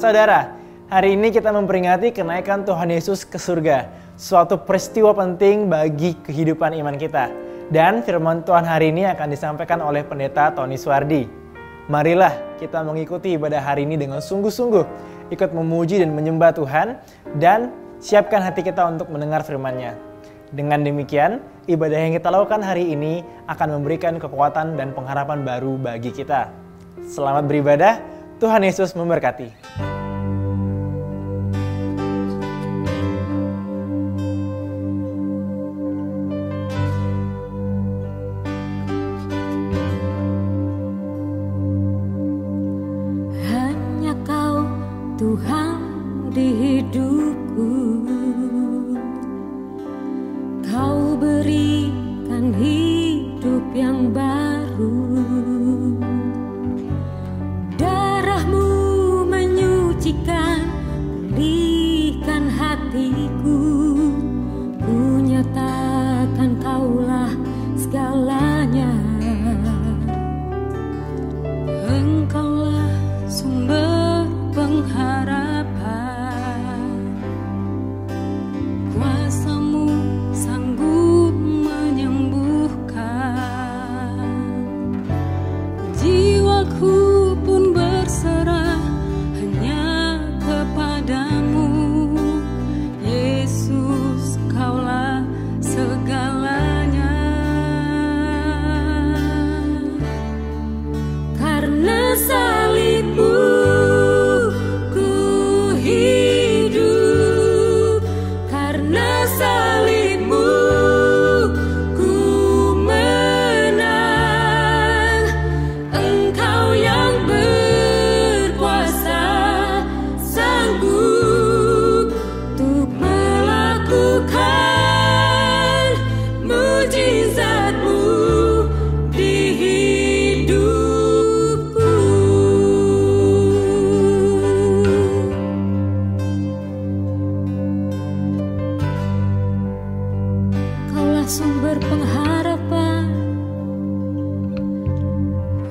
Saudara, hari ini kita memperingati kenaikan Tuhan Yesus ke surga, suatu peristiwa penting bagi kehidupan iman kita. Dan firman Tuhan hari ini akan disampaikan oleh Pendeta Tony Suwardi. Marilah kita mengikuti ibadah hari ini dengan sungguh-sungguh, ikut memuji dan menyembah Tuhan, dan siapkan hati kita untuk mendengar firman-Nya. Dengan demikian, ibadah yang kita lakukan hari ini akan memberikan kekuatan dan pengharapan baru bagi kita. Selamat beribadah, Tuhan Yesus memberkati. Hanya Kau Tuhan di hidupku, Kau berikan hidup yang baru. Darah-Mu menyucikan, pulihkan hatiku. Ku nyatakan Kaulah segalanya. Engkaulah sumber pengharapan. Kuasa-Mu sanggup menyembuhkan. Jiwaku pun berserah hanya kepadamu. Yesus, Kaulah segalanya. Karena salib-Mu ku hidup, karena salib-Mu ku menang. Engkau yang berkuasa, sanggup untuk melakukan mujizat-Mu di hidupku. Kaulah sumber pengharapan.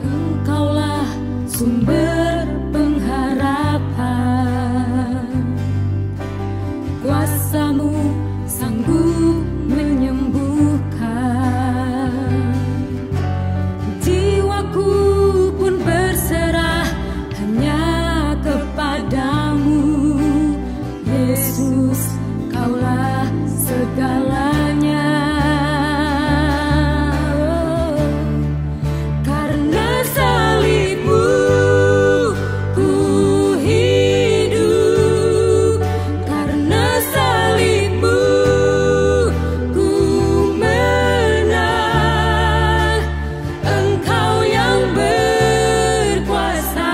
Engkaulah sumber pengharapan. Kuasa-Mu sanggup menyembuhkan. Jiwaku pun berserah hanya kepadamu. Yesus, Kaulah segalanya. Karena salib-Mu ku hidup, karena salib-Mu ku menang. Engkau yang berkuasa,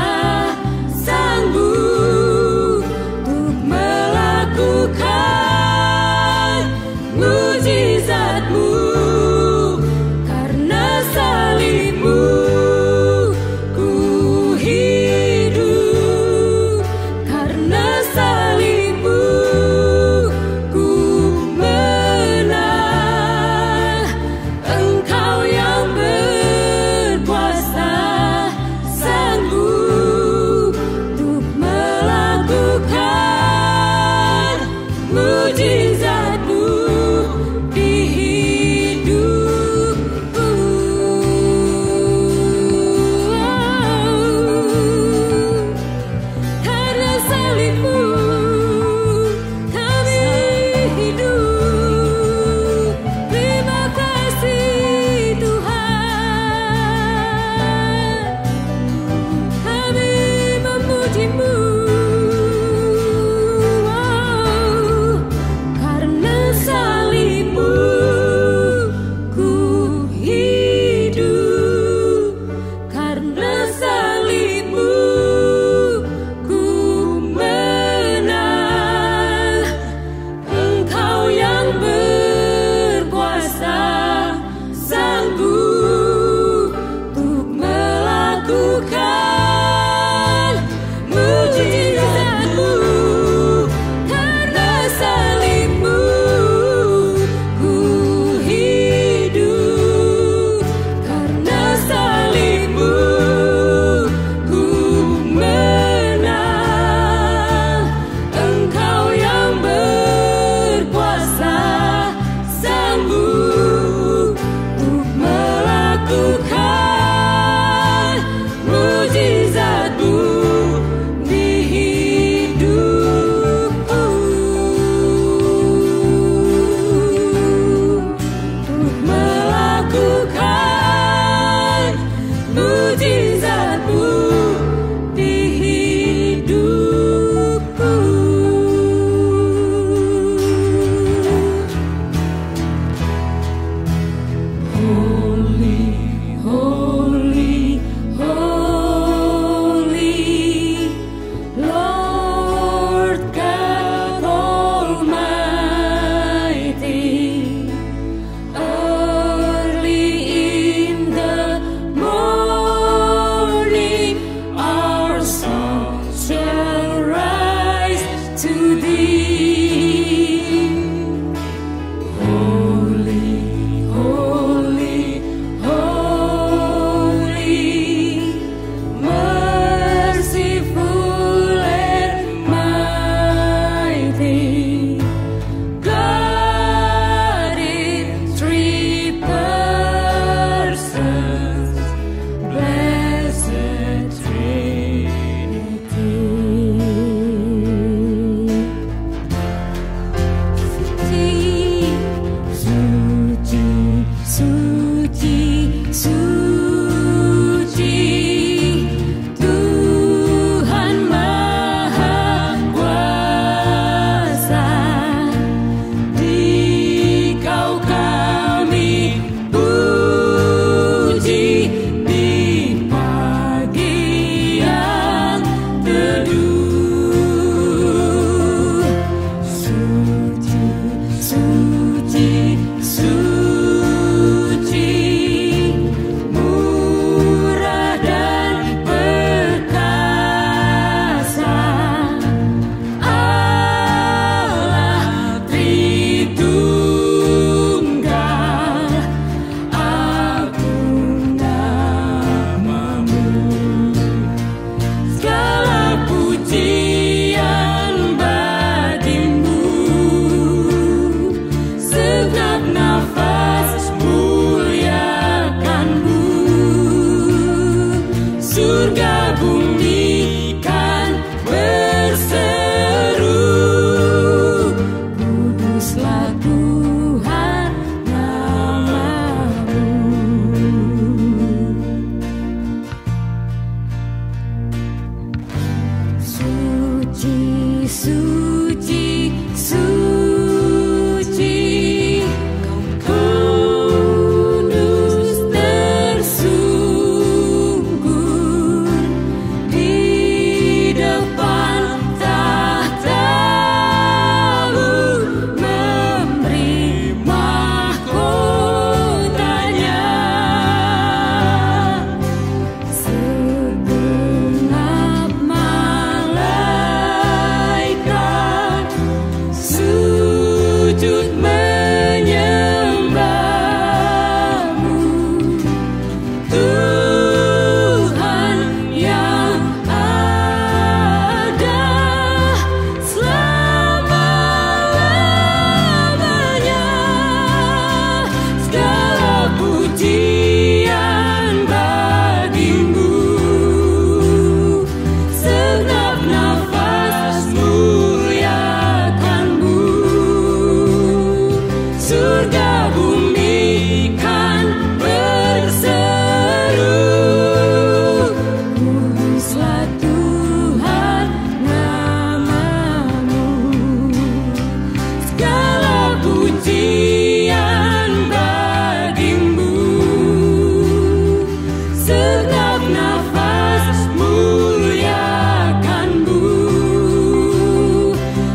sanggup untuk melakukan mujizat-Mu. Karena salib-Mu ku hidup, karena salib-Mu ku menang. Engkau yang berkuasa, sanggup untuk melakukan mujizat-Mu di hidupku. Karena salib-Mu kami hidup. Terima kasih Tuhan, kami memuji-Mu. Karena salib-Mu ku hidup, karena salib-Mu ku menang. Engkau yang berkuasa, sanggup untuk melakukan mujizat. Suci, suci, Kau kudus tersungkur di depan tahta-Mu, memberi mahkotanya. Segenap malaikat sujud menyembah-Mu, Tuhan yang ada selama-lamanya. Segala pujian bagi-Mu, segenap nafas muliakan-Mu. Surga bumi kan berseru, kuduslah Tuhan nama-Mu. Segala pujian bagi-Mu, segenap nafas muliakan-Mu.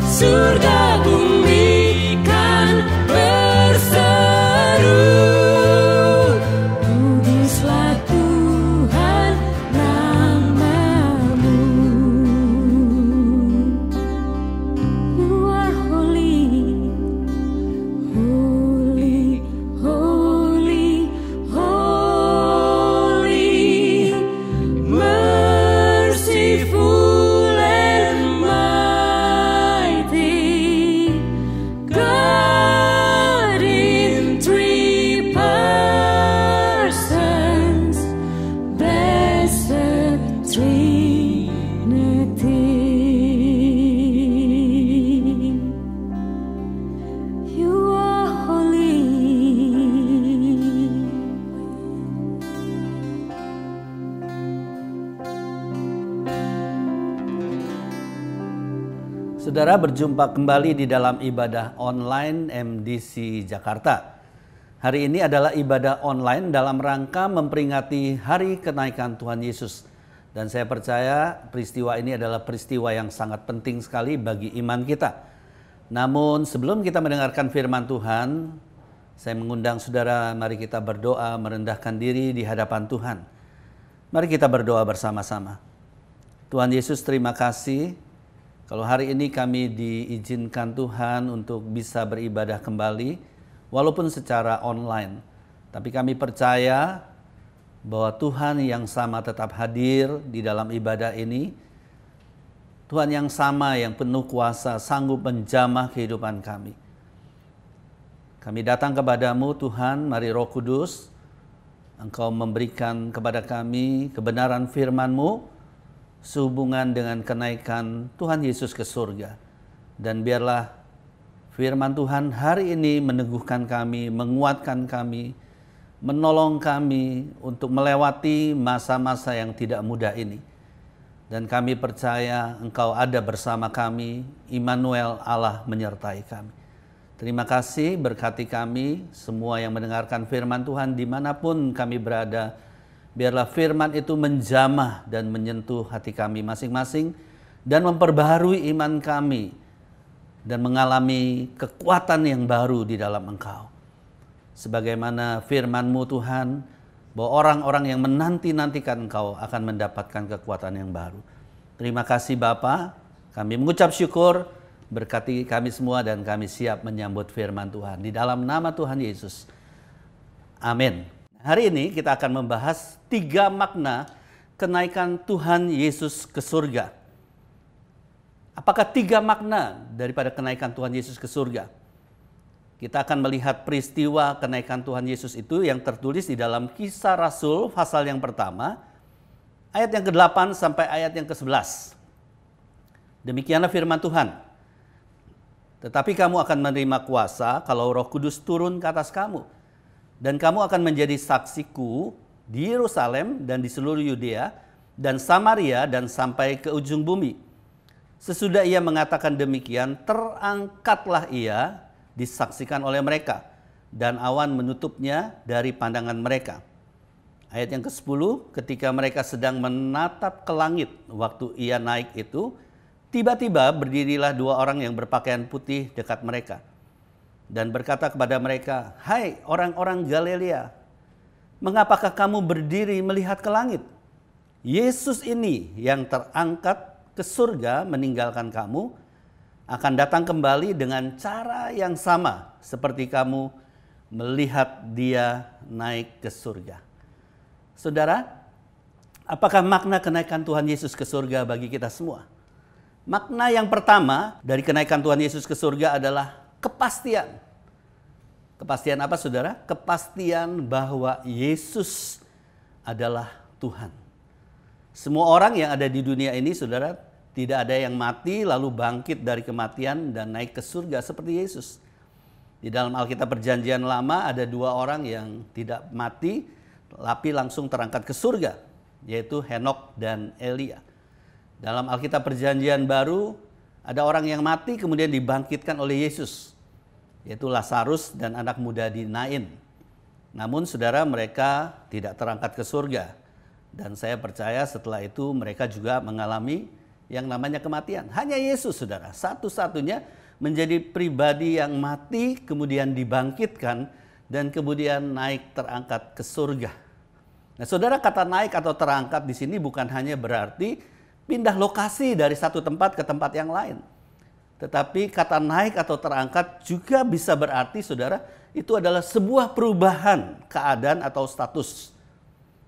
Surga bumi kan berseru, kuduslah Tuhan nama-Mu. You are holy, holy, holy, holy, merciful and mighty, God in three persons, blessed Trinity. You are holy. Saudara, berjumpa kembali di dalam ibadah online MDC Jakarta. Hari ini adalah ibadah online dalam rangka memperingati Hari Kenaikan Tuhan Yesus. Dan saya percaya peristiwa ini adalah peristiwa yang sangat penting sekali bagi iman kita. Namun sebelum kita mendengarkan firman Tuhan, saya mengundang saudara, mari kita berdoa merendahkan diri di hadapan Tuhan. Mari kita berdoa bersama-sama. Tuhan Yesus, terima kasih. Kalau hari ini kami diizinkan Tuhan untuk bisa beribadah kembali, walaupun secara online. Tapi kami percaya bahwa Tuhan yang sama tetap hadir di dalam ibadah ini. Tuhan yang sama yang penuh kuasa sanggup menjamah kehidupan kami. Kami datang kepadamu Tuhan, mari Roh Kudus, Engkau memberikan kepada kami kebenaran firman-Mu, sehubungan dengan kenaikan Tuhan Yesus ke surga. Dan biarlah firman Tuhan hari ini meneguhkan kami, menguatkan kami, menolong kami untuk melewati masa-masa yang tidak mudah ini. Dan kami percaya Engkau ada bersama kami, Immanuel, Allah menyertai kami. Terima kasih, berkati kami, semua yang mendengarkan firman Tuhan dimanapun kami berada. Biarlah firman itu menjamah dan menyentuh hati kami masing-masing dan memperbaharui iman kami dan mengalami kekuatan yang baru di dalam Engkau. Sebagaimana firman-Mu Tuhan, bahwa orang-orang yang menanti-nantikan Engkau akan mendapatkan kekuatan yang baru. Terima kasih Bapa, kami mengucap syukur, berkati kami semua dan kami siap menyambut firman Tuhan. Di dalam nama Tuhan Yesus. Amin. Hari ini kita akan membahas 3 makna kenaikan Tuhan Yesus ke surga. Apakah 3 makna daripada kenaikan Tuhan Yesus ke surga? Kita akan melihat peristiwa kenaikan Tuhan Yesus itu yang tertulis di dalam Kisah Rasul pasal yang pertama, ayat yang ke-8 sampai ayat yang ke-11. Demikianlah firman Tuhan. Tetapi kamu akan menerima kuasa kalau Roh Kudus turun ke atas kamu. Dan kamu akan menjadi saksiku di Yerusalem dan di seluruh Yudea dan Samaria dan sampai ke ujung bumi. Sesudah ia mengatakan demikian, terangkatlah ia disaksikan oleh mereka, dan awan menutupnya dari pandangan mereka. Ayat yang ke-10, ketika mereka sedang menatap ke langit waktu ia naik itu, tiba-tiba berdirilah dua orang yang berpakaian putih dekat mereka, dan berkata kepada mereka, "Hai orang-orang Galilea, mengapakah kamu berdiri melihat ke langit? Yesus ini yang terangkat ke surga meninggalkan kamu, akan datang kembali dengan cara yang sama seperti kamu melihat dia naik ke surga." Saudara, apakah makna kenaikan Tuhan Yesus ke surga bagi kita semua? Makna yang pertama dari kenaikan Tuhan Yesus ke surga adalah kepastian. Kepastian apa, saudara? Kepastian bahwa Yesus adalah Tuhan. Semua orang yang ada di dunia ini, saudara, tidak ada yang mati lalu bangkit dari kematian dan naik ke surga seperti Yesus. Di dalam Alkitab Perjanjian Lama ada dua orang yang tidak mati, tapi langsung terangkat ke surga, yaitu Henokh dan Elia. Dalam Alkitab Perjanjian Baru ada orang yang mati kemudian dibangkitkan oleh Yesus, yaitu Lazarus dan anak muda di Nain. Namun saudara, mereka tidak terangkat ke surga. Dan saya percaya setelah itu mereka juga mengalami yang namanya kematian. Hanya Yesus, saudara, satu-satunya menjadi pribadi yang mati, kemudian dibangkitkan, dan kemudian naik terangkat ke surga. Nah, saudara, kata naik atau terangkat di sini bukan hanya berarti pindah lokasi dari satu tempat ke tempat yang lain. Tetapi kata naik atau terangkat juga bisa berarti, saudara, itu adalah sebuah perubahan keadaan atau status.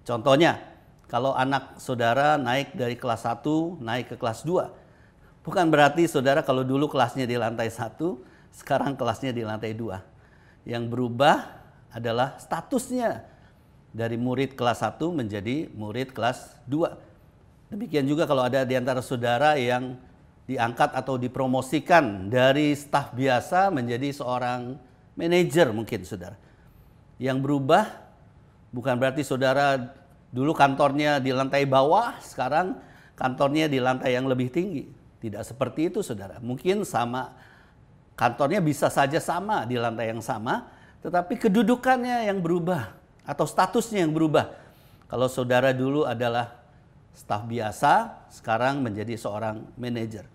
Contohnya, kalau anak saudara naik dari kelas 1 naik ke kelas 2. Bukan berarti saudara kalau dulu kelasnya di lantai 1, sekarang kelasnya di lantai 2. Yang berubah adalah statusnya dari murid kelas 1 menjadi murid kelas 2. Demikian juga kalau ada di antara saudara yang diangkat atau dipromosikan dari staf biasa menjadi seorang manajer mungkin, saudara. Yang berubah bukan berarti saudara dulu kantornya di lantai bawah, sekarang kantornya di lantai yang lebih tinggi. Tidak seperti itu, saudara. Mungkin sama, kantornya bisa saja sama di lantai yang sama, tetapi kedudukannya yang berubah atau statusnya yang berubah. Kalau saudara dulu adalah staf biasa, sekarang menjadi seorang manajer.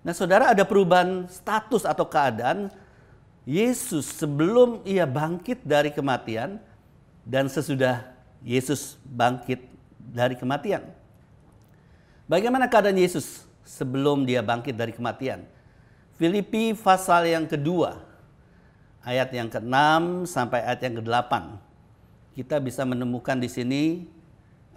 Nah, saudara, ada perubahan status atau keadaan Yesus sebelum ia bangkit dari kematian dan sesudah Yesus bangkit dari kematian. Bagaimana keadaan Yesus sebelum dia bangkit dari kematian? Filipi pasal yang kedua, ayat yang ke-6 sampai ayat yang ke-8. Kita bisa menemukan di sini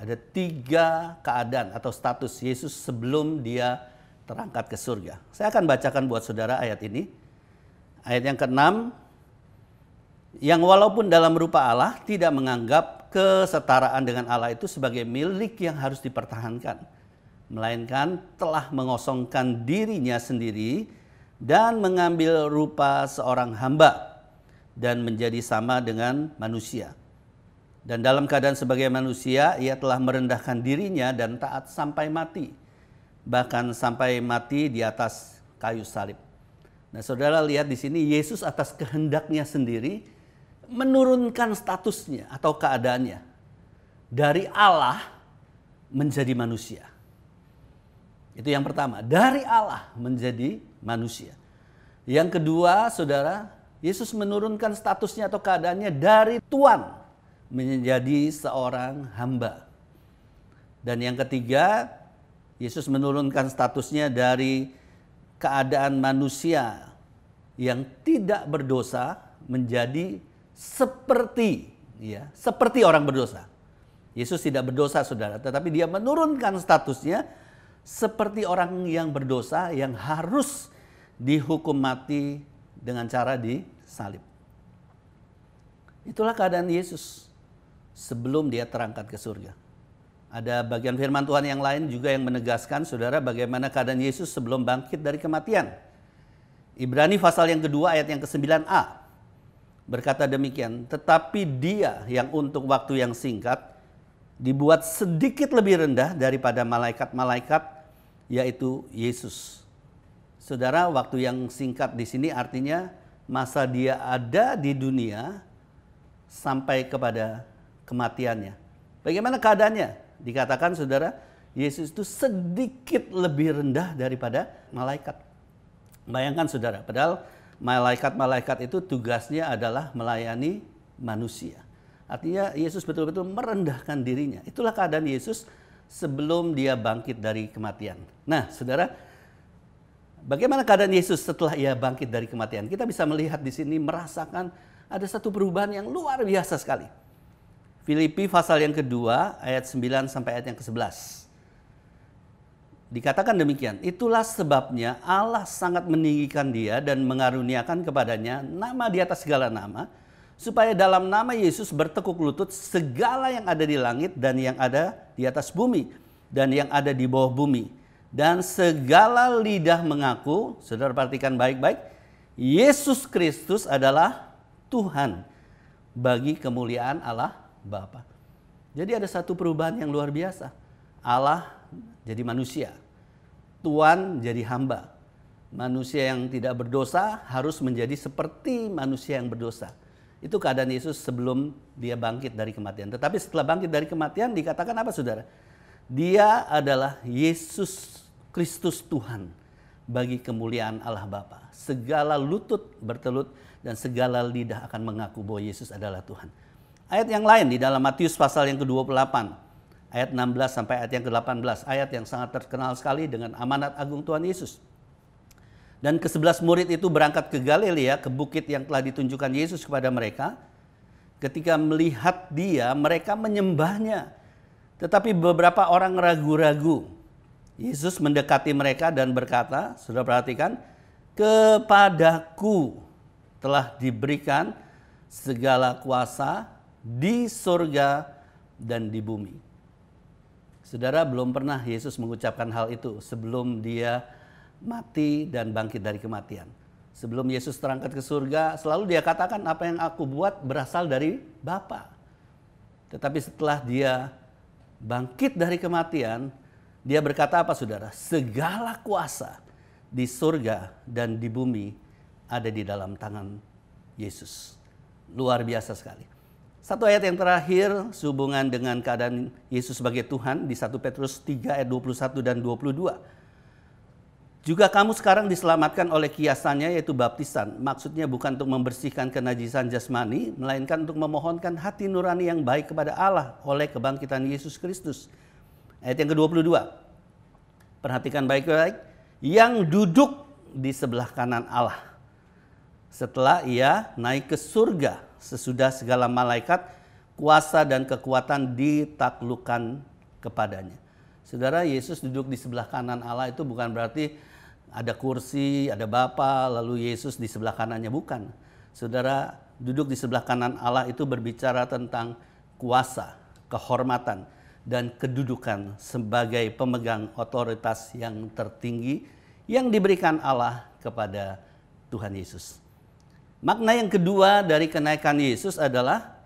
ada 3 keadaan atau status Yesus sebelum dia terangkat ke surga. Saya akan bacakan buat saudara ayat ini. Ayat yang ke-6, yang walaupun dalam rupa Allah tidak menganggap kesetaraan dengan Allah itu sebagai milik yang harus dipertahankan, melainkan telah mengosongkan dirinya sendiri dan mengambil rupa seorang hamba dan menjadi sama dengan manusia. Dan dalam keadaan sebagai manusia, ia telah merendahkan dirinya dan taat sampai mati, bahkan sampai mati di atas kayu salib. Nah, saudara lihat di sini Yesus atas kehendaknya sendiri menurunkan statusnya atau keadaannya dari Allah menjadi manusia. Itu yang pertama, dari Allah menjadi manusia. Yang kedua, saudara, Yesus menurunkan statusnya atau keadaannya dari Tuhan menjadi seorang hamba. Dan yang ketiga, Yesus menurunkan statusnya dari keadaan manusia yang tidak berdosa menjadi seperti orang berdosa. Yesus tidak berdosa, saudara, tetapi dia menurunkan statusnya seperti orang yang berdosa yang harus dihukum mati dengan cara disalib. Itulah keadaan Yesus sebelum dia terangkat ke surga. Ada bagian firman Tuhan yang lain juga yang menegaskan, saudara, bagaimana keadaan Yesus sebelum bangkit dari kematian. Ibrani pasal yang kedua ayat yang ke-9a. Berkata demikian, tetapi dia yang untuk waktu yang singkat dibuat sedikit lebih rendah daripada malaikat-malaikat, yaitu Yesus. Saudara, waktu yang singkat di sini artinya masa dia ada di dunia sampai kepada kematiannya. Bagaimana keadaannya? Dikatakan saudara, Yesus itu sedikit lebih rendah daripada malaikat. Bayangkan saudara, padahal malaikat-malaikat itu tugasnya adalah melayani manusia. Artinya Yesus betul-betul merendahkan dirinya. Itulah keadaan Yesus sebelum dia bangkit dari kematian. Nah saudara, bagaimana keadaan Yesus setelah ia bangkit dari kematian? Kita bisa melihat di sini, merasakan ada satu perubahan yang luar biasa sekali. Filipi pasal yang kedua ayat 9 sampai ayat yang ke-11. Dikatakan demikian, itulah sebabnya Allah sangat meninggikan dia dan mengaruniakan kepadanya nama di atas segala nama, supaya dalam nama Yesus bertekuk lutut segala yang ada di langit dan yang ada di atas bumi dan yang ada di bawah bumi. Dan segala lidah mengaku, saudara perhatikan baik-baik, Yesus Kristus adalah Tuhan bagi kemuliaan Allah Bapa. Jadi ada satu perubahan yang luar biasa. Allah jadi manusia, Tuhan jadi hamba. Manusia yang tidak berdosa harus menjadi seperti manusia yang berdosa. Itu keadaan Yesus sebelum dia bangkit dari kematian. Tetapi setelah bangkit dari kematian dikatakan apa saudara? Dia adalah Yesus Kristus Tuhan bagi kemuliaan Allah Bapa. Segala lutut bertelut dan segala lidah akan mengaku bahwa Yesus adalah Tuhan. Ayat yang lain di dalam Matius pasal yang ke-28. Ayat 16 sampai ayat yang ke-18. Ayat yang sangat terkenal sekali dengan amanat agung Tuhan Yesus. Dan ke-11 murid itu berangkat ke Galilea, ke bukit yang telah ditunjukkan Yesus kepada mereka. Ketika melihat dia, mereka menyembahnya. Tetapi beberapa orang ragu-ragu. Yesus mendekati mereka dan berkata, sudah perhatikan, kepadaku telah diberikan segala kuasa di surga dan di bumi. Saudara, belum pernah Yesus mengucapkan hal itu sebelum dia mati dan bangkit dari kematian. Sebelum Yesus terangkat ke surga, selalu dia katakan apa yang aku buat berasal dari Bapa. Tetapi setelah dia bangkit dari kematian, dia berkata apa saudara? Segala kuasa di surga dan di bumi ada di dalam tangan Yesus. Luar biasa sekali. Satu ayat yang terakhir sehubungan dengan keadaan Yesus sebagai Tuhan di 1 Petrus 3 ayat 21 dan 22. Juga kamu sekarang diselamatkan oleh kiasannya yaitu baptisan. Maksudnya bukan untuk membersihkan kenajisan jasmani, melainkan untuk memohonkan hati nurani yang baik kepada Allah oleh kebangkitan Yesus Kristus. Ayat yang ke-22. Perhatikan baik-baik. Yang duduk di sebelah kanan Allah. Setelah ia naik ke surga, sesudah segala malaikat, kuasa dan kekuatan ditaklukkan kepadanya. Saudara, Yesus duduk di sebelah kanan Allah itu bukan berarti ada kursi, ada Bapa, lalu Yesus di sebelah kanannya, bukan. Saudara, duduk di sebelah kanan Allah itu berbicara tentang kuasa, kehormatan, dan kedudukan sebagai pemegang otoritas yang tertinggi yang diberikan Allah kepada Tuhan Yesus. Makna yang kedua dari kenaikan Yesus adalah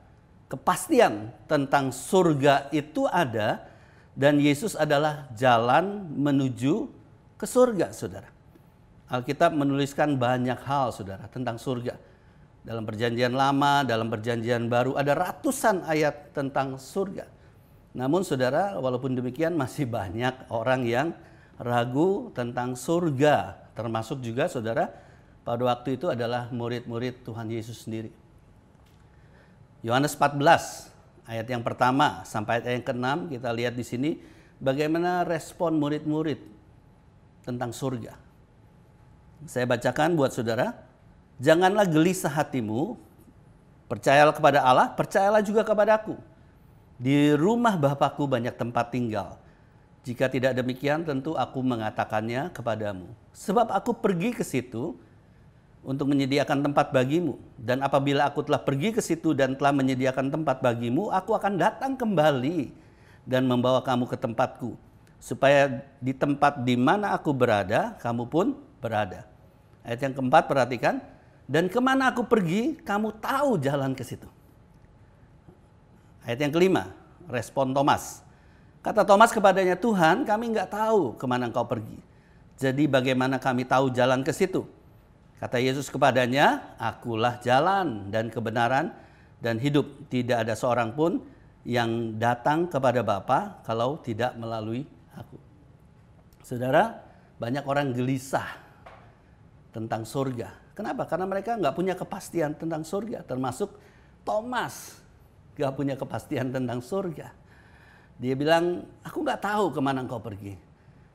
kepastian tentang surga itu ada dan Yesus adalah jalan menuju ke surga, saudara. Alkitab menuliskan banyak hal, saudara, tentang surga. Dalam perjanjian lama, dalam perjanjian baru ada ratusan ayat tentang surga. Namun saudara, walaupun demikian masih banyak orang yang ragu tentang surga. Termasuk juga saudara, pada waktu itu adalah murid-murid Tuhan Yesus sendiri. Yohanes 14 ayat yang pertama sampai ayat yang ke-6 kita lihat di sini bagaimana respon murid-murid tentang surga. Saya bacakan buat saudara. Janganlah gelisah hatimu, percayalah kepada Allah, percayalah juga kepadaku. Di rumah Bapakku banyak tempat tinggal. Jika tidak demikian tentu aku mengatakannya kepadamu. Sebab aku pergi ke situ untuk menyediakan tempat bagimu. Dan apabila aku telah pergi ke situ dan telah menyediakan tempat bagimu, aku akan datang kembali dan membawa kamu ke tempatku. Supaya di tempat di mana aku berada, kamu pun berada. Ayat yang keempat, perhatikan. Dan kemana aku pergi, kamu tahu jalan ke situ. Ayat yang kelima, respon Thomas. Kata Thomas kepadanya, Tuhan, kami nggak tahu kemana engkau pergi. Jadi bagaimana kami tahu jalan ke situ? Kata Yesus kepadanya, akulah jalan dan kebenaran dan hidup. Tidak ada seorang pun yang datang kepada Bapa kalau tidak melalui aku. Saudara, banyak orang gelisah tentang surga. Kenapa? Karena mereka nggak punya kepastian tentang surga. Termasuk Thomas nggak punya kepastian tentang surga. Dia bilang, aku nggak tahu kemana engkau pergi.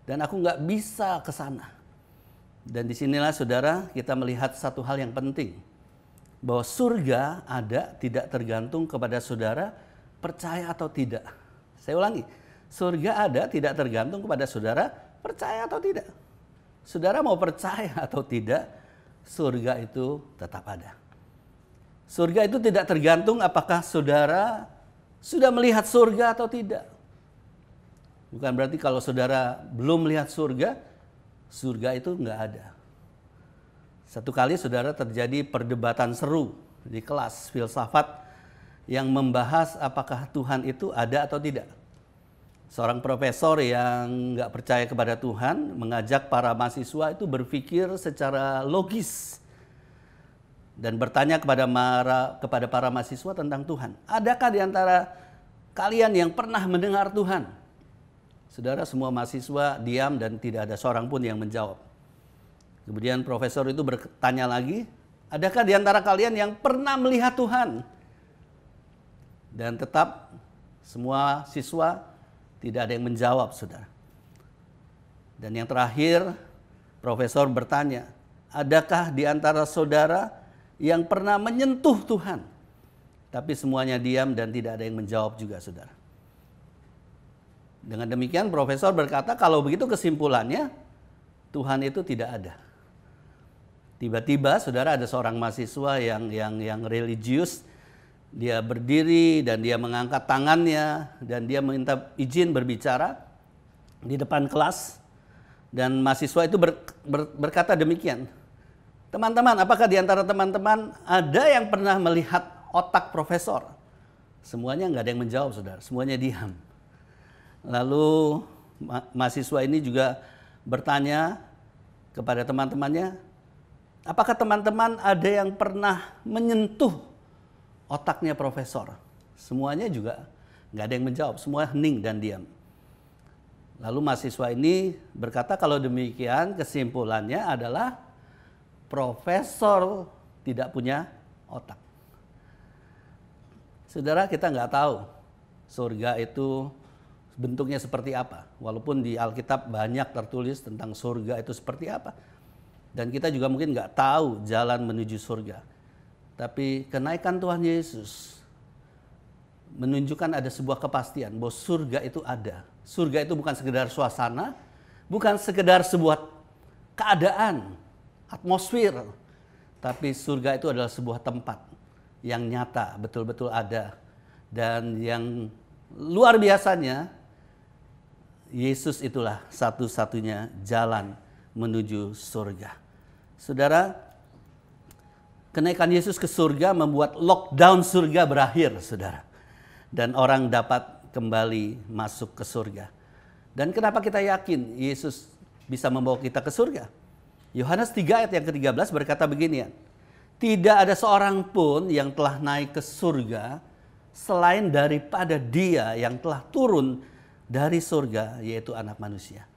Dan aku nggak bisa ke sana. Dan disinilah saudara kita melihat satu hal yang penting. Bahwa surga ada tidak tergantung kepada saudara percaya atau tidak. Saya ulangi, surga ada tidak tergantung kepada saudara percaya atau tidak. Saudara mau percaya atau tidak, surga itu tetap ada. Surga itu tidak tergantung apakah saudara sudah melihat surga atau tidak. Bukan berarti kalau saudara belum melihat surga, surga itu nggak ada. Satu kali saudara terjadi perdebatan seru di kelas filsafat yang membahas apakah Tuhan itu ada atau tidak. Seorang profesor yang nggak percaya kepada Tuhan mengajak para mahasiswa itu berpikir secara logis dan bertanya kepada para mahasiswa tentang Tuhan. Adakah di antara kalian yang pernah mendengar Tuhan? Saudara, semua mahasiswa diam dan tidak ada seorang pun yang menjawab. Kemudian profesor itu bertanya lagi, adakah di antara kalian yang pernah melihat Tuhan? Dan tetap semua siswa tidak ada yang menjawab, saudara. Dan yang terakhir, profesor bertanya, adakah di antara saudara yang pernah menyentuh Tuhan? Tapi semuanya diam dan tidak ada yang menjawab juga, saudara. Dengan demikian profesor berkata, kalau begitu kesimpulannya, Tuhan itu tidak ada. Tiba-tiba saudara ada seorang mahasiswa yang religius, dia berdiri dan dia mengangkat tangannya dan dia meminta izin berbicara di depan kelas. Dan mahasiswa itu berkata demikian, teman-teman, apakah di antara teman-teman ada yang pernah melihat otak profesor? Semuanya nggak ada yang menjawab, saudara, semuanya diam. Lalu mahasiswa ini juga bertanya kepada teman-temannya, apakah teman-teman ada yang pernah menyentuh otaknya profesor? Semuanya juga nggak ada yang menjawab, semua hening dan diam. Lalu mahasiswa ini berkata, kalau demikian kesimpulannya adalah profesor tidak punya otak. Saudara, kita nggak tahu surga itu bentuknya seperti apa. Walaupun di Alkitab banyak tertulis tentang surga itu seperti apa. Dan kita juga mungkin nggak tahu jalan menuju surga. Tapi kenaikan Tuhan Yesus menunjukkan ada sebuah kepastian bahwa surga itu ada. Surga itu bukan sekedar suasana, bukan sekedar sebuah keadaan, atmosfer. Tapi surga itu adalah sebuah tempat yang nyata, betul-betul ada. Dan yang luar biasanya, Yesus itulah satu-satunya jalan menuju surga. Saudara, kenaikan Yesus ke surga membuat lockdown surga berakhir, saudara. Dan orang dapat kembali masuk ke surga. Dan kenapa kita yakin Yesus bisa membawa kita ke surga? Yohanes 3 ayat yang ke-13 berkata beginian, tidak ada seorang pun yang telah naik ke surga selain daripada Dia yang telah turun dari surga, yaitu Anak Manusia.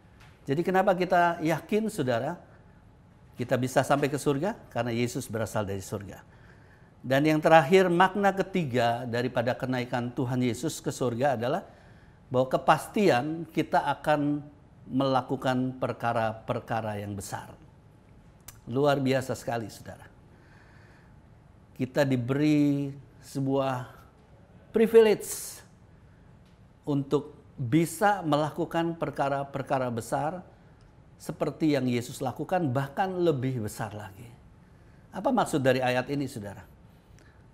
Jadi kenapa kita yakin, saudara, kita bisa sampai ke surga? Karena Yesus berasal dari surga. Dan yang terakhir, makna ketiga daripada kenaikan Tuhan Yesus ke surga adalah bahwa kepastian kita akan melakukan perkara-perkara yang besar. Luar biasa sekali, saudara. Kita diberi sebuah privilege untuk bisa melakukan perkara-perkara besar seperti yang Yesus lakukan, bahkan lebih besar lagi. Apa maksud dari ayat ini, saudara?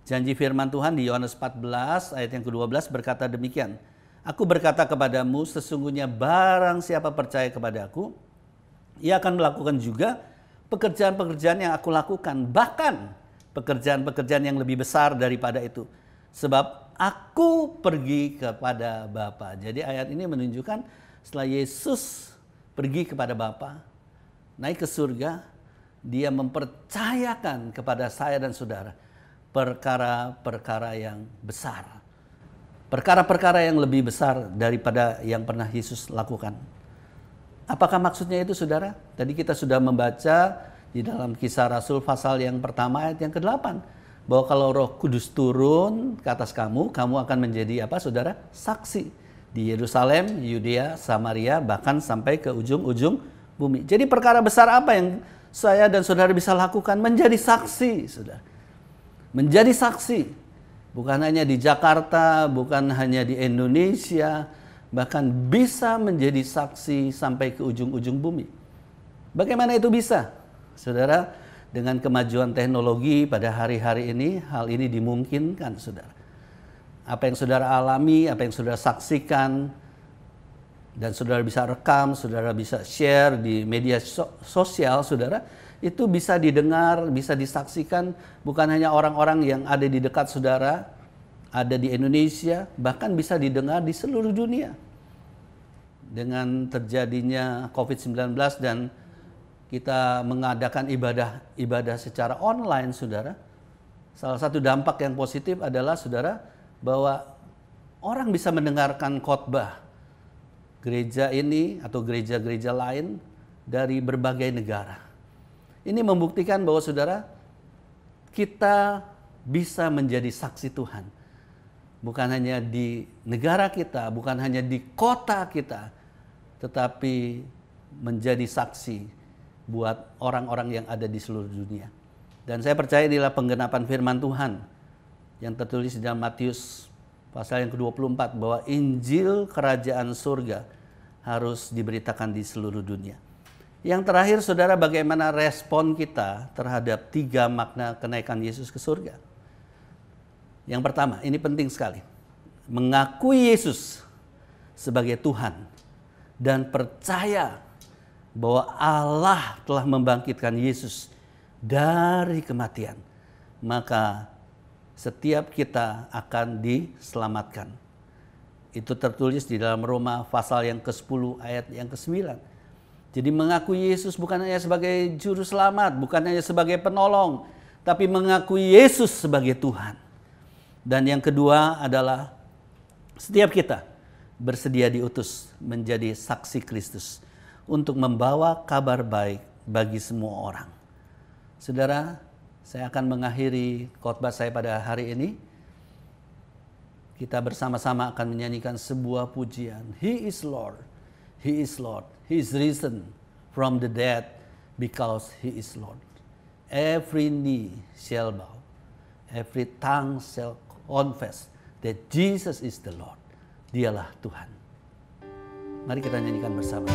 Janji firman Tuhan di Yohanes 14 ayat yang ke-12 berkata demikian, aku berkata kepadamu, sesungguhnya barang siapa percaya kepada-Aku, ia akan melakukan juga pekerjaan-pekerjaan yang Aku lakukan, bahkan pekerjaan-pekerjaan yang lebih besar daripada itu. Sebab Aku pergi kepada Bapa. Jadi ayat ini menunjukkan setelah Yesus pergi kepada Bapa, naik ke surga, dia mempercayakan kepada saya dan saudara perkara-perkara yang besar. Perkara-perkara yang lebih besar daripada yang pernah Yesus lakukan. Apakah maksudnya itu, saudara? Tadi kita sudah membaca di dalam Kisah Rasul pasal yang pertama ayat yang ke-8. Bahwa kalau Roh Kudus turun ke atas kamu, kamu akan menjadi apa, saudara? Saksi di Yerusalem, Yudea, Samaria, bahkan sampai ke ujung-ujung bumi. Jadi perkara besar apa yang saya dan saudara bisa lakukan? Menjadi saksi, saudara. Menjadi saksi. Bukan hanya di Jakarta, bukan hanya di Indonesia, bahkan bisa menjadi saksi sampai ke ujung-ujung bumi. Bagaimana itu bisa? Saudara, dengan kemajuan teknologi pada hari-hari ini, hal ini dimungkinkan, saudara. Apa yang saudara alami, apa yang saudara saksikan, dan saudara bisa rekam, saudara bisa share di media sosial, saudara, itu bisa didengar, bisa disaksikan, bukan hanya orang-orang yang ada di dekat saudara, ada di Indonesia, bahkan bisa didengar di seluruh dunia. Dengan terjadinya COVID-19 dan kita mengadakan ibadah secara online, saudara, salah satu dampak yang positif adalah, saudara, bahwa orang bisa mendengarkan khotbah gereja ini atau gereja-gereja lain dari berbagai negara. Ini membuktikan bahwa, saudara, kita bisa menjadi saksi Tuhan. Bukan hanya di negara kita, bukan hanya di kota kita, tetapi menjadi saksi buat orang-orang yang ada di seluruh dunia. Dan saya percaya inilah penggenapan firman Tuhan yang tertulis di dalam Matius pasal yang ke-24, bahwa Injil Kerajaan Surga harus diberitakan di seluruh dunia. Yang terakhir, saudara, bagaimana respon kita terhadap 3 makna kenaikan Yesus ke surga? Yang pertama, ini penting sekali. Mengakui Yesus sebagai Tuhan dan percaya bahwa Allah telah membangkitkan Yesus dari kematian, maka setiap kita akan diselamatkan. Itu tertulis di dalam Roma pasal yang ke-10 ayat yang ke-9. Jadi mengakui Yesus bukan hanya sebagai juru selamat, bukan hanya sebagai penolong, tapi mengakui Yesus sebagai Tuhan. Dan yang kedua adalah setiap kita bersedia diutus menjadi saksi Kristus untuk membawa kabar baik bagi semua orang. Saudara, saya akan mengakhiri khotbah saya pada hari ini. Kita bersama-sama akan menyanyikan sebuah pujian. He is Lord, He is Lord, He is risen from the dead because He is Lord. Every knee shall bow, every tongue shall confess that Jesus is the Lord. Dialah Tuhan. Mari kita nyanyikan bersama.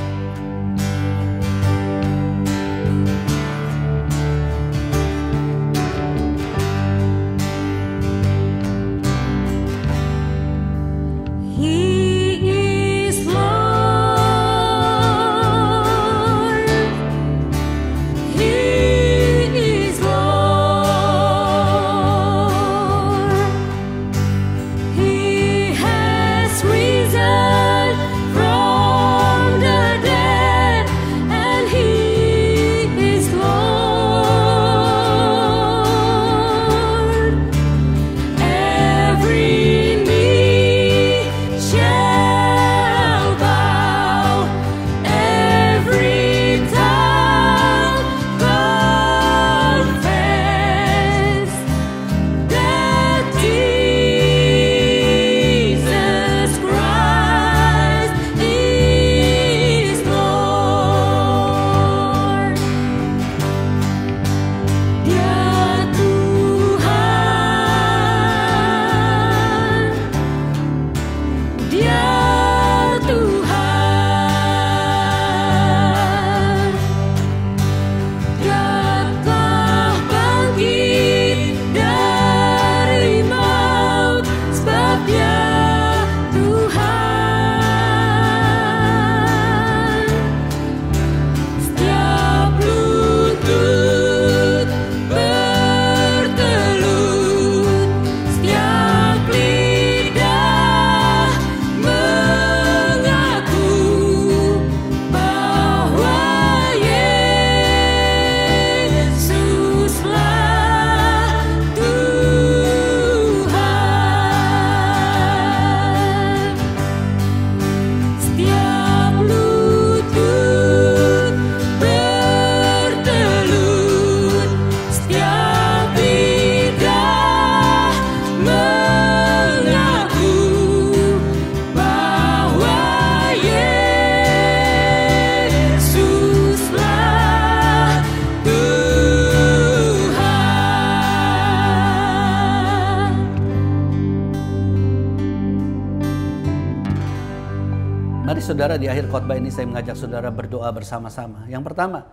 He has risen from the dead. saudara, di akhir khotbah ini saya mengajak saudara berdoa bersama-sama. Yang pertama,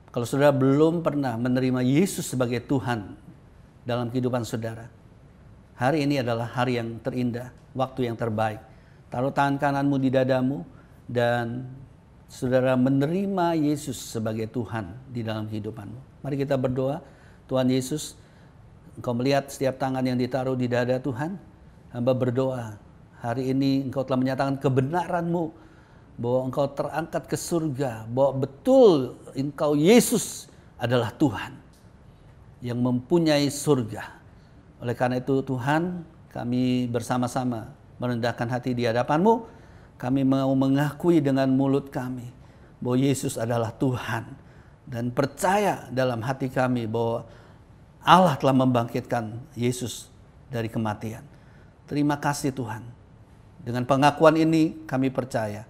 kalau saudara belum pernah menerima Yesus sebagai Tuhan dalam kehidupan saudara, hari ini adalah hari yang terindah, waktu yang terbaik. Taruh tangan kananmu di dadamu dan saudara menerima Yesus sebagai Tuhan di dalam kehidupanmu. Mari kita berdoa. Tuhan Yesus, Engkau melihat setiap tangan yang ditaruh di dada Tuhan. Hamba berdoa, hari ini Engkau telah menyatakan kebenaran-Mu, bahwa Engkau terangkat ke surga, bahwa betul Engkau Yesus adalah Tuhan yang mempunyai surga. Oleh karena itu Tuhan, kami bersama-sama merendahkan hati di hadapan-Mu. Kami mau mengakui dengan mulut kami bahwa Yesus adalah Tuhan, dan percaya dalam hati kami bahwa Allah telah membangkitkan Yesus dari kematian. Terima kasih Tuhan. Dengan pengakuan ini kami percaya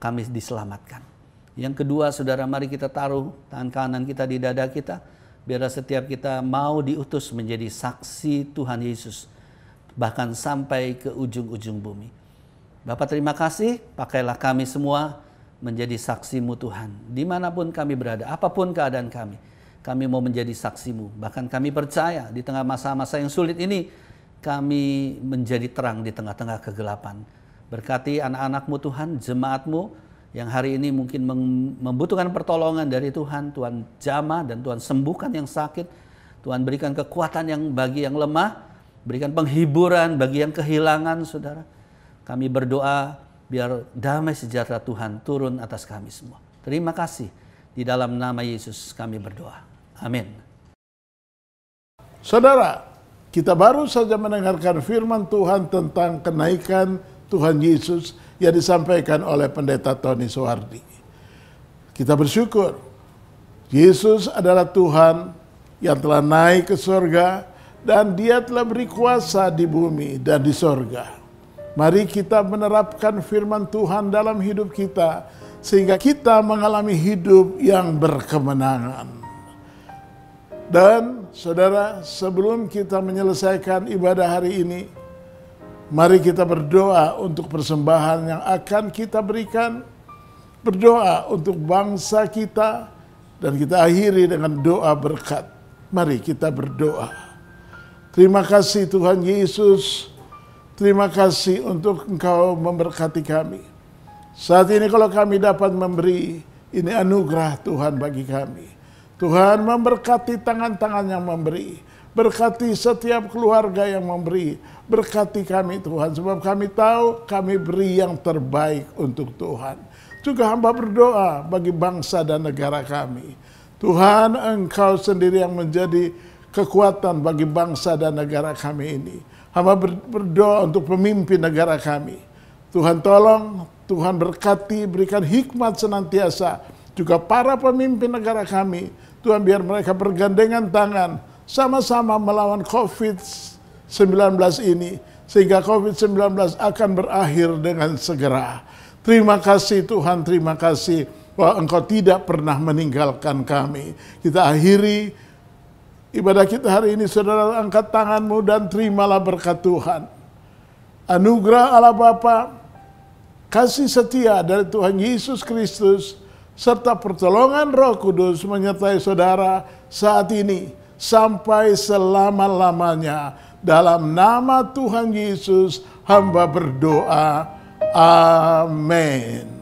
kami diselamatkan. Yang kedua, saudara, mari kita taruh tangan kanan kita di dada kita. Biar setiap kita mau diutus menjadi saksi Tuhan Yesus, bahkan sampai ke ujung-ujung bumi. Bapa, terima kasih, pakailah kami semua menjadi saksi-Mu Tuhan. Dimanapun kami berada, apapun keadaan kami mau menjadi saksi-Mu. Bahkan kami percaya di tengah masa-masa yang sulit ini, kami menjadi terang di tengah-tengah kegelapan. Berkati anak-anak-Mu Tuhan, jemaat-Mu yang hari ini mungkin membutuhkan pertolongan dari Tuhan. Tuhan jamah dan Tuhan sembuhkan yang sakit. Tuhan berikan kekuatan yang bagi yang lemah, berikan penghiburan bagi yang kehilangan, saudara. Kami berdoa biar damai sejahtera Tuhan turun atas kami semua. Terima kasih. Di dalam nama Yesus kami berdoa. Amin. Saudara, kita baru saja mendengarkan firman Tuhan tentang kenaikan Tuhan Yesus yang disampaikan oleh Pendeta Tony Soehardi. Kita bersyukur Yesus adalah Tuhan yang telah naik ke surga dan Dia telah beri kuasa di bumi dan di surga. Mari kita menerapkan firman Tuhan dalam hidup kita sehingga kita mengalami hidup yang berkemenangan. Dan saudara, sebelum kita menyelesaikan ibadah hari ini, mari kita berdoa untuk persembahan yang akan kita berikan. Berdoa untuk bangsa kita, dan kita akhiri dengan doa berkat. Mari kita berdoa. Terima kasih Tuhan Yesus. Terima kasih untuk Engkau memberkati kami. Saat ini kalau kami dapat memberi, ini anugerah Tuhan bagi kami. Tuhan memberkati tangan-tangan yang memberi. Berkati setiap keluarga yang memberi. Berkati kami Tuhan, sebab kami tahu kami beri yang terbaik untuk Tuhan. Juga hamba berdoa bagi bangsa dan negara kami. Tuhan, Engkau sendiri yang menjadi kekuatan bagi bangsa dan negara kami ini. Hamba berdoa untuk pemimpin negara kami. Tuhan tolong, Tuhan berkati, berikan hikmat senantiasa. Juga para pemimpin negara kami, Tuhan biar mereka bergandengan tangan, sama-sama melawan COVID-19 ini, sehingga COVID-19 akan berakhir dengan segera. Terima kasih Tuhan, terima kasih bahwa Engkau tidak pernah meninggalkan kami. Kita akhiri ibadah kita hari ini, saudara, angkat tanganmu dan terimalah berkat Tuhan. Anugerah Allah Bapa, kasih setia dari Tuhan Yesus Kristus, serta pertolongan Roh Kudus menyertai saudara saat ini sampai selama-lamanya. Dalam nama Tuhan Yesus, hamba berdoa. Amin.